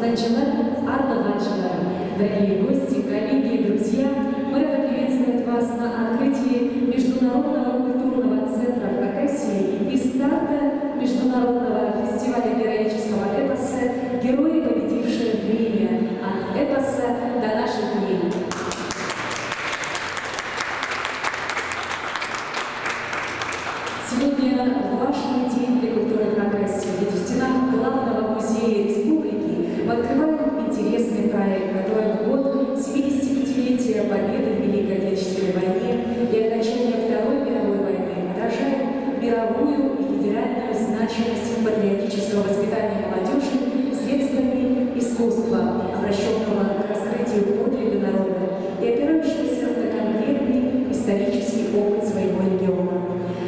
Начала Арла Ваншина. Дорогие гости, коллеги и друзья, мы рады приветствовать вас на открытии Международного культурного центра в Хакасии и старта Международного фестиваля героического эпоса «Герои, победившие время» от эпоса до наших дней. Сегодня важный день для культуры Хакасии, ведь в стенах главного музея республики мы открываем интересный проект, который в год 75-летия Победы в Великой Отечественной войне и окончания Второй мировой войны отражает мировую и федеральную значимость патриотического воспитания молодежи средствами искусства, обращенного к раскрытию подвига народа и опирающегося на конкретный исторический опыт своего региона.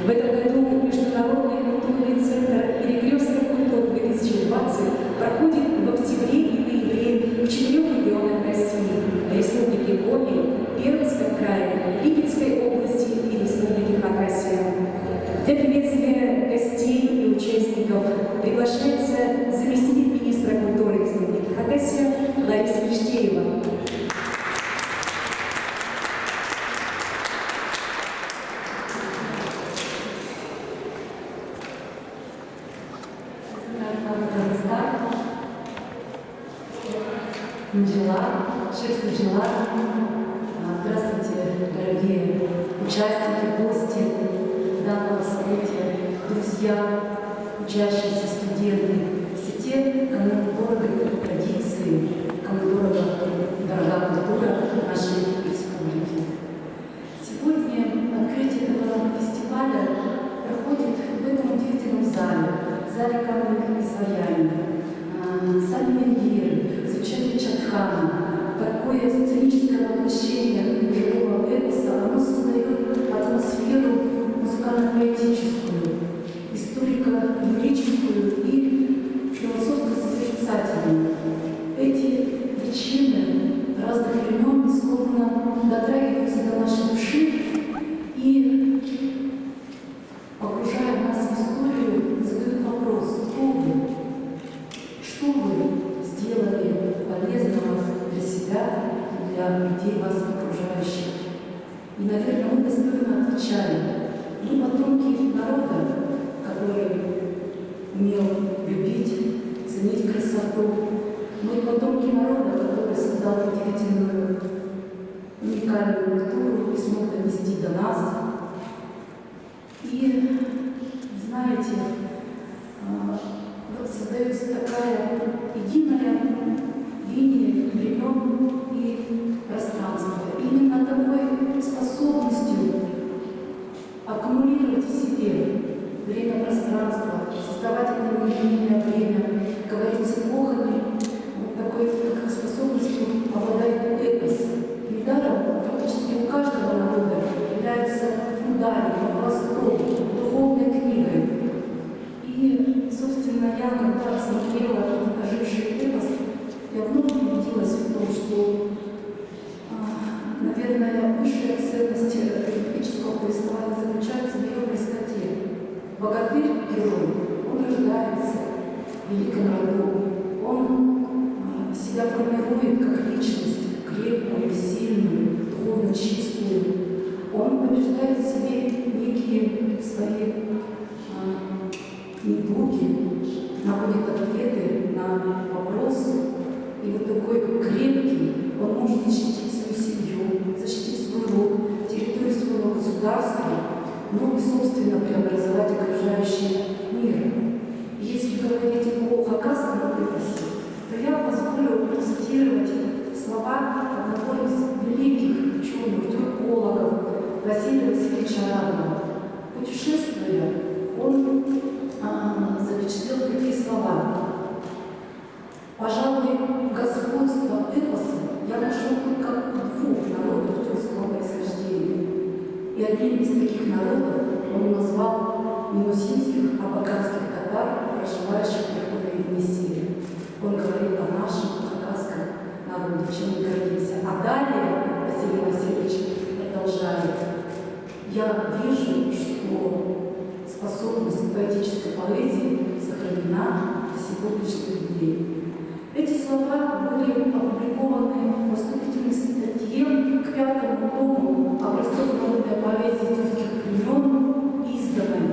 В этом году Международный культурный центр «Перекресток культур-2020» проходит в октябре и ноябре в 4 регионах России – Республике Коми, Пермском крае, Липецкой области и Республике Хакасия. Для приветствия гостей и участников приглашается заместитель министра культуры Республики Хакасия Лариса Лиштеева. Здравствуйте, дорогие участники, гости данного события, друзья, учащиеся студенты, все те, кому дорого традиции, кому дорога культура нашей республики. Сегодня открытие этого фестиваля проходит в этом удивительном зале каменных изваяний. Сами менгиры, звучание Чадхана, такое сценическое воплощение живого эпоса, оно создает атмосферу музыкально-поэтическую, историко-лирическую и философско-созерцательную. Эти причины разных времен словно дотрагиваются до нашей души и, погружая нас в историю, задают вопрос: кто вы? Что вы сделали полезного для себя, для людей, вас окружающих? И, наверное, мы достойно отвечаем. Мы потомки народа, который умел любить, ценить красоту. Мы потомки народа, который создал удивительную, уникальную культуру и смог донести до нас. И, знаете, вот создается такая единая линия времен и пространства. Именно такой способностью аккумулировать в себе время-пространство, создавать одновременное время, говорить с эпохами, вот такой способностью обладает эпос. Недаром фактически у каждого народа является фундаментом, пластом, духовной книгой. И, собственно, я, когда смотрела оживший эпос, я вновь убедилась в том, что, наверное, высшая ценность эпического повествования заключается в ее простоте. Богатырь-герой, он рождается в великом роду, он себя формирует как личность, крепкую, сильную, духовно чистую. Он побеждает в себе некие свои недуги, находит ответы на вопросы. И вот такой крепкий, он может защитить свою семью, защитить свой род, территорию своего государства, но и, собственно, преобразовать окружающий мир. И если говорить о хакасском эпосе, то я позволю процитировать слова одного из великих ученых, тюркологов Василия Васильевича Радова. Путешествуя, он запечатлел такие слова: «Пожалуй, господство эпоса я нашел только у 2 народов тюркского происхождения. И одним из таких народов он назвал минусинских абаканских татар, проживающих в Верховной Енисее. Он говорил о нашем хакасском народе, чем мы гордимся. А далее Василий Васильевич продолжает: я вижу, что способность поэтической поэзии сохранена до сегодняшних дней. Эти слова были опубликованы в вступительной статье к 5-му тому образцов народной поэзии тюркских времен, изданной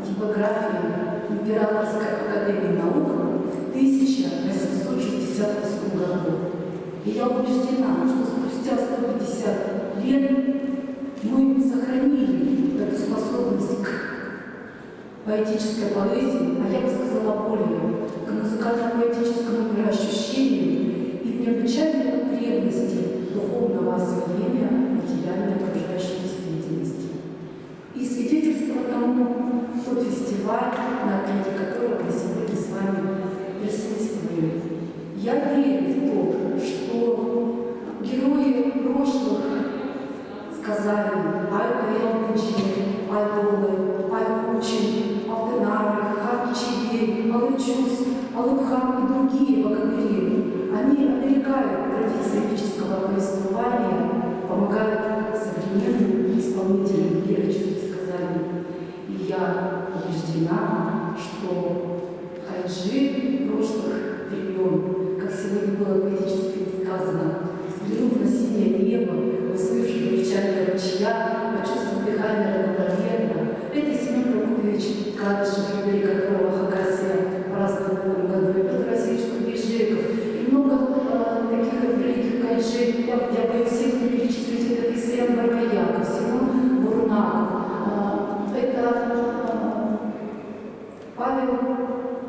типографией Императорской академии наук в 1868 году. И я убеждена, что спустя 150 лет мы сохранили эту способность к поэтической поэзии, а я бы сказала более, к музыкально-поэтическому мироощущению и в необычайной потребности духовного освоения материальной окружающей действительности. И свидетельство тому тот фестиваль, на открытии которого мы сегодня с вами присутствуем. Я верю в то, что герои прошлых сказаний Ай-Ялгучи, Ай-Долы, Ай-Кучин, Алтынары, Хак-Чигей, Алычус, Алыбхан и другие богатыри, они оберегают традиции эпического повествования, помогают современным исполнителям героических сказаний. И я убеждена, что хайджи прошлых времен, как сегодня было поэтически сказано, взглянув на синее небо, услышав журчание ручья, почувствовав дыхание родного ветра, это Семен Прокофьевич Кадышев, юбилей которого Хакасия празднует в этом году, и Петр Васильевич Кубежеков, и много таких великих кайджи, я боюсь всех не перечислить, это Исаиян Баркаяков, Симон Бурнаков, это Павел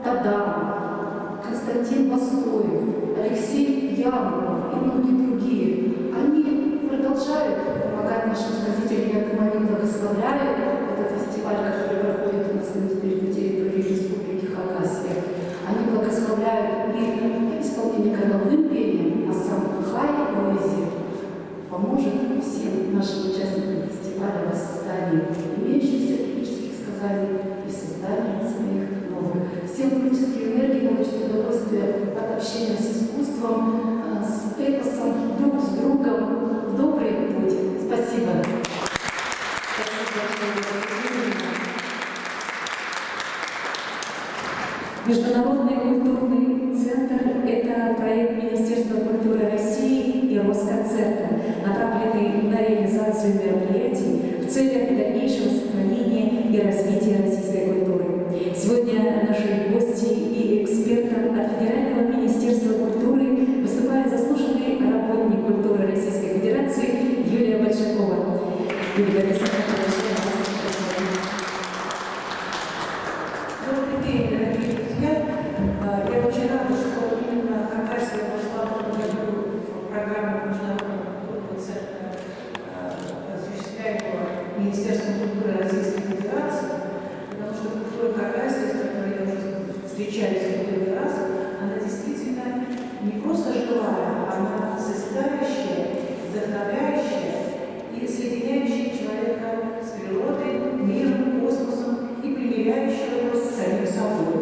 Тадамов, Константин Баскоев, Алексей Ямов и многие другие. Они продолжают помогать нашим сказителям. Я думаю, они благословляют этот фестиваль, который проходит у нас на территории Республики Хакасия. Они благословляют и исполнение горловым пением, а сам хай поэзии поможет всем нашим участникам фестиваля в создании имеющихся эпических сказаний и в создании своих новых. Все творческие энергии получат удовольствие от общения с искусством, с эпосом, друг с другом в добрый путь. Спасибо. Международный культурный центр – это проект Министерства культуры России и Росконцерта, направленный на реализацию мероприятий в целях дальнейшего сохранения и развития российской культуры. Сегодня наши гости и экспертом от Федерального министерства культуры выступает заслуженный работник культуры Российской Федерации Юлия Большакова. Юлия Александровна, добрый день, дорогие друзья. Я очень рада, что именно Хакасия вошла в программу Международного культурного центра, осуществляемого Министерством культуры Российской Федерации, потому что культура Хакасии, с которой я уже встречаюсь в первый раз, она действительно не просто живая, она созидающая, вдохновляющая и соединяющая человека с природой, миром, космосом и примиряющая его с самим собой.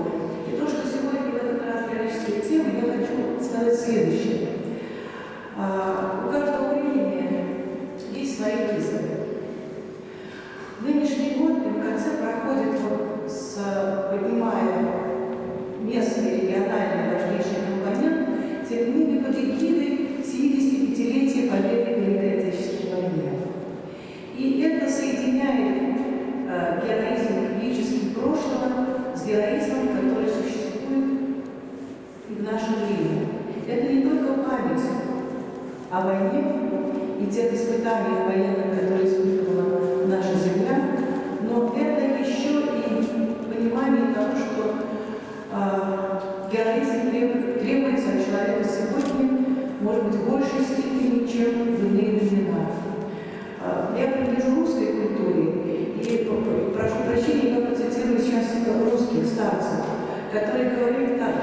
И то, что сегодня в этот раз в количестве тем, я хочу сказать следующее. У каждого времени есть свои вызовы. Нынешний год МКЦ проходит поднимая местные региональные важнейшие компоненты, тем не менее под эгидой 75-летия победы в Великой Отечественной войне. И это соединяет героизм велическим прошлого с героизмом, который существует и в наше время. Это не только память о войне и тех испытаниях военных, которые испытывала наша земля, но это еще и понимание того, что героизм требуется от человека сегодня, может быть, в большей степени, чем в иные времена. Я принадлежу русской культуре и прошу прощения, я процитирую сейчас русских старцев, которые говорили так: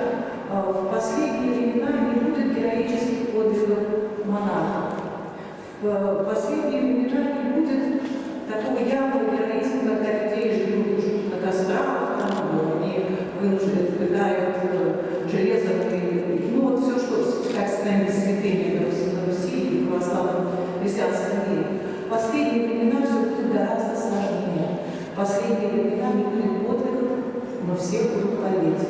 в последние времена не будет героических подвигов монахов. В последние времена не будет такого явного героизма, когда людей ждут на кострах, они вынуждены пытают железом, ну вот все, что как станет святыми на Руси и в православном христианском мире. В последние времена все будет гораздо сложнее. В последние времена не будет подвигов, но все будут болеть.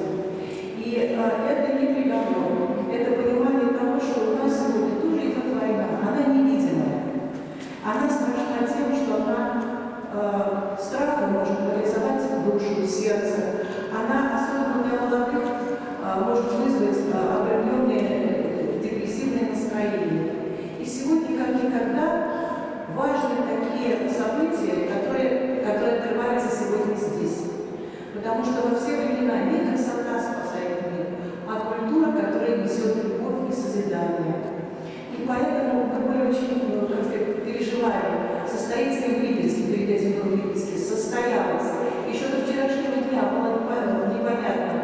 И это не приговор. это понимание того, что у нас сегодня тоже идет война. Она невидимая. Она страшна тем, что она страхом может парализовать душу, сердце. Она, особенно для молодых, может вызвать определенные депрессивные настроения. И сегодня, как никогда, важны такие события, которые открываются сегодня здесь. Потому что во все времена не красота спасает мир, а культура, которая несет любовь и созидание. И поэтому мы были очень, как сказать, переживали. Состоится ли в Липецке, перед этим был Липецке, состоялось. Еще до вчерашнего дня было непонятно,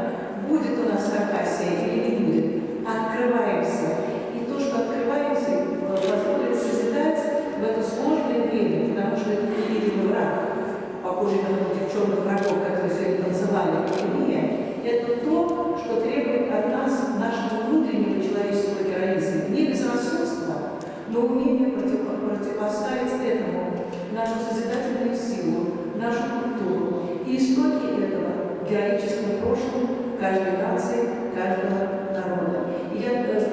будет у нас Хакасия или не будет. Открываемся. И то, что открываемся, позволит созидать в это сложное время, потому что это невидимый враг, похожий на этих черных врагов, которые сегодня танцевали в мире, это то, что требует от нас нашего внутреннего человеческого героизма. Не безрассудства, но умение противопоставить этому нашу созидательную силу, нашу культуру. И истоки этого в героическом прошлом каждой нации, каждого народа. И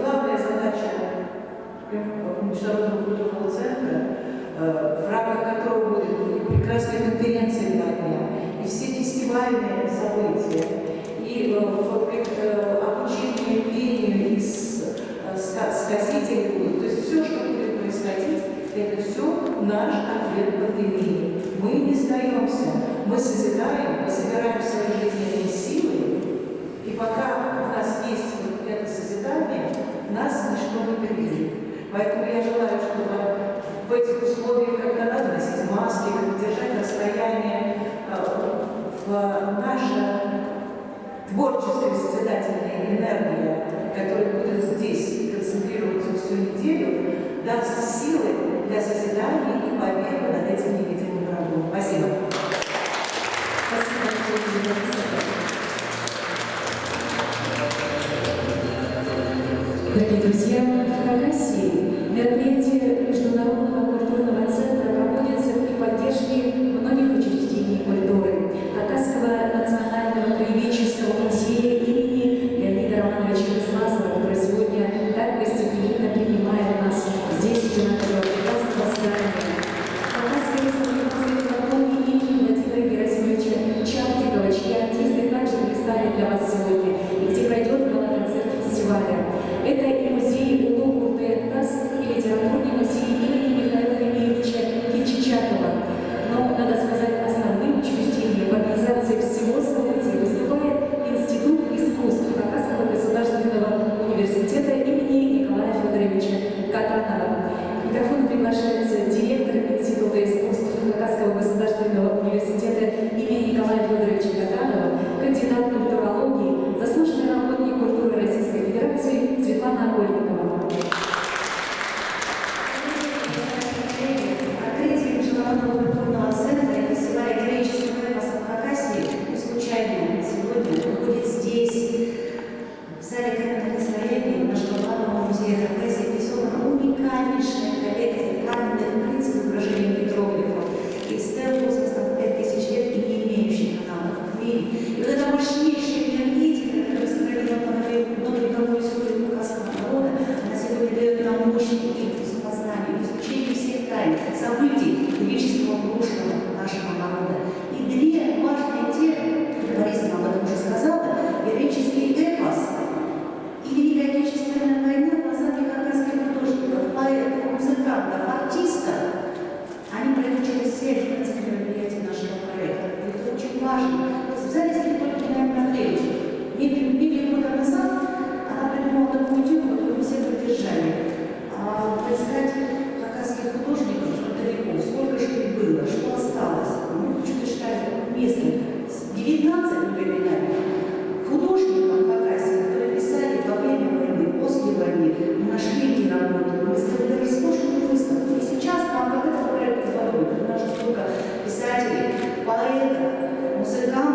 главная задача Международного культурного центра, в рамках которого будет и прекрасная конференция 2 дня, и все фестивальные события, и обучение пению, и сказители будут. То есть все, что будет происходить, это все наш ответ пандемии. Мы не сдаемся, мы созидаем, мы собираем свои жизненные силы, и пока у нас есть вот это созидание, нас ничто не передвижет. Поэтому я желаю, чтобы в этих условиях, когда надо носить маски, держать расстояние, наша творческая созидательная энергия, которая будет здесь концентрироваться всю неделю, даст силы для созидания и победы над этим невидимым врагом. Спасибо. Дорогие друзья, в Хакасии мероприятие Международного культурного центра проводится при поддержке многих учреждений культуры. Хакасского национального краеведческого музея имени Леонида Романовича Бесласова, который сегодня так гостеприимно принимает нас здесь, в этого прекрасного здания. Хакасская республиканская филармония имени Владимира Герасимовича Чапникова, чьи артисты также представили для вас сегодня, где пройдет гала-концерт фестиваля. Это и музей Улугу Тентас, и литературный музей имени Михаила Ремеевича Кичичакова. Но, надо сказать, основным учреждением в организации всего события выступает Институт искусств Хакасского государственного университета имени Николая Федоровича Катанова. К микрофону приглашается директор Института искусств Хакасского государственного университета имени Николая Федоровича Катанова, кандидат культурологии, заслуженный работник культуры Российской Федерации Светлана Окольникова. Открытие Международного культурного центра и фестиваля героического эпоса в Хакасии не случайно сегодня проходит здесь, в зале каменных настроений нашего главного музея Хакасии, где собрана уникальнейшая коллекция каменных плит с изображением петроглифов и стел возрастом 5000 лет и не имеющих аналогов в мире. И вот эта мощнейшая энергетика, которая сохранила многовековую историю хакасского народа, она сегодня дает нам мощный импульс познания, изучения всех тайн, событий греческого прошлого нашего народа. И две важные темы, Борис нам об этом уже сказала, героический эпос и Великая Отечественная война в глазах хакасских художников, поэтов, музыкантов, артистов, они пройдут через все 11 мероприятий нашего проекта. Это очень важно. Вот в зале сидит только Геннадий Андреевич. Несколько года назад она придумала такую тему, которую мы все поддержали. Поискать хакасских художников далеко, сколько же их было, что осталось. Мы почему-то считаем несколько. 19 временами художников в Хакасии, которые писали во время войны, после войны, мы нашли эти работы, мы сделали роскошную выставку. И сейчас нам как это проект подумать, потому что столько писателей, поэтов, музыкантов,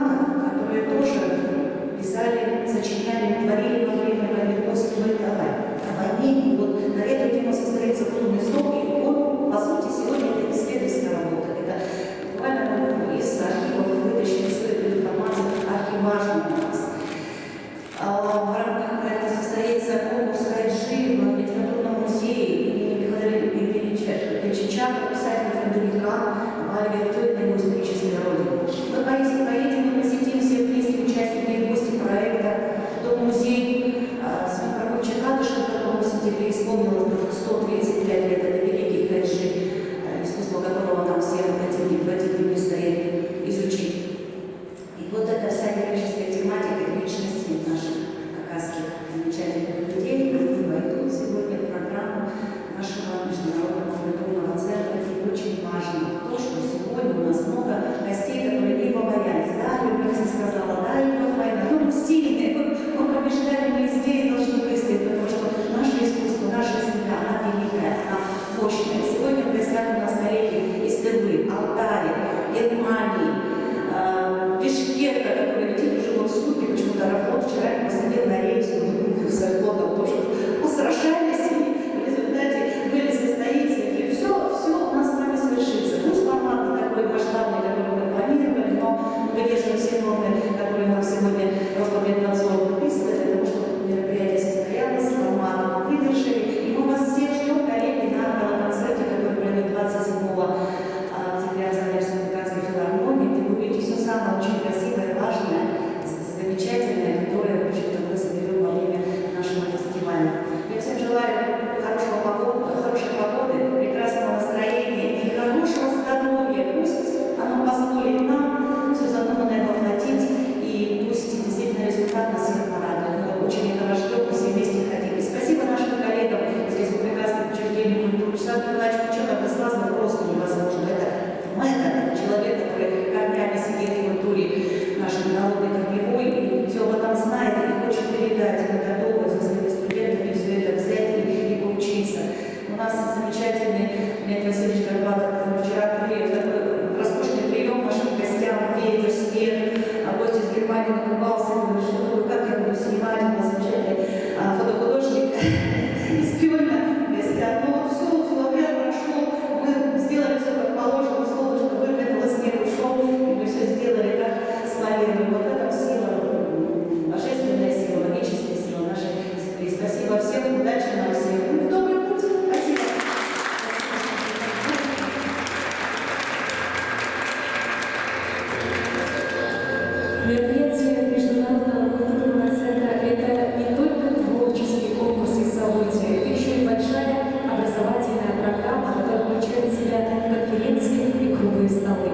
Мероприятие Международного культурного центра – это не только творческие конкурсы и события, это еще и большая образовательная программа, которая включает в себя конференции и круглые столы.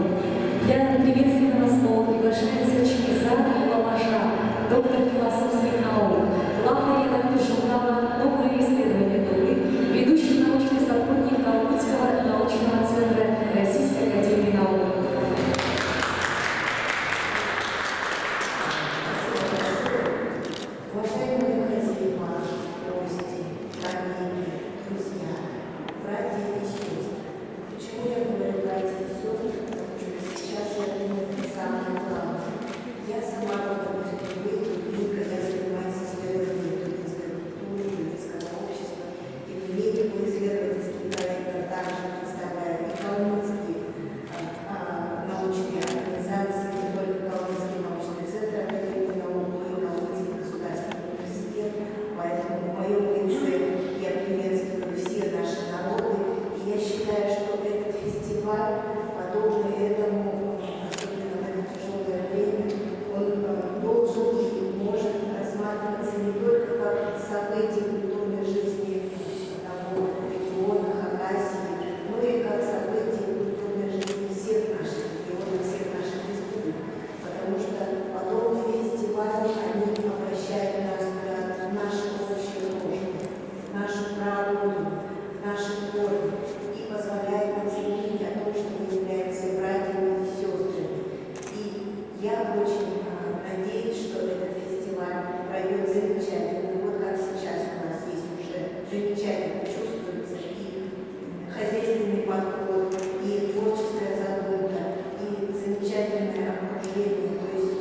Для приветственного слова приглашается Чингиза Ламаша, доктор философских наук, главный редактор журнала «Новые исследования Дуры», ведущий научный сотрудник Калмыцкого научного центра Российской академии наук. Уважаемые хозяева, гости, коллеги, друзья, братья и сестры. Почему я говорю братья и сестры? Потому что сейчас я думаю, это самое главное. Я сама родом из Тюмени, когда занимаюсь исследованием тюменской культуры, тюменского общества, и в Тюмени мой исследовательский проект также представляет и калмыцкие научные организации, не только Калмыцкий научный центр Академии наук, но и Калмыцкий государственный университет. Поэтому в моем лице я приветствую все наши народы. И я считаю, что этот фестиваль, подобный этому, особенно в это тяжелое время, он должен и может рассматриваться не только как событие культурной жизни того региона Хакасии, но и как событие культурной жизни всех наших регионов, всех наших республик. Потому что подобные фестивали, они обращают наш взгляд в наше общее прошлое, в нашу природу, в наши корни и позволяют нам вспомнить о том, что мы являемся братьями и сестрами. И я очень надеюсь, что этот фестиваль пройдет замечательно. Вот как сейчас у нас есть уже замечательно чувствуется и хозяйственный подход, и творческая задумка, и замечательное окружение, то есть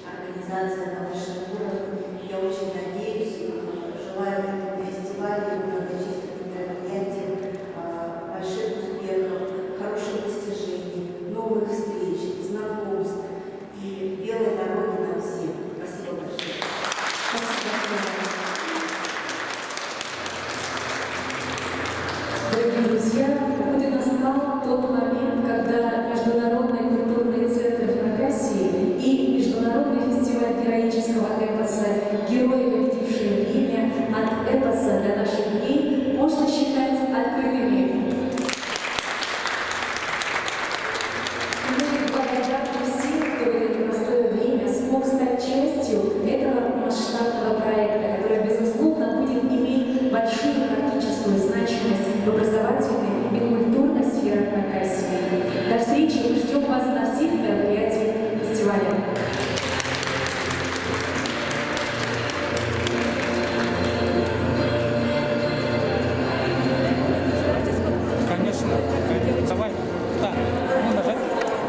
организация на высшем уровне. Я очень надеюсь и желаю этому фестивалю и многочисленным мероприятиям больших успехов, хороших достижений, новых встреч, знакомств и белой дороги нам всем. Спасибо большое. Дорогие друзья, вот и настал тот момент, когда Международный культурный центр в Хакасии и Международный фестиваль героического эпоса «Герои, победившие время» от эпоса до наших дней можно считать открытыми. Мы благодарны всем, кто в это непростое время смог стать частью этого масштабного проекта, который, безусловно, будет иметь большую практическую значимость в образовательной и культурной сферах Хакасии. До встречи, мы ждем вас на всех мероприятиях фестиваля.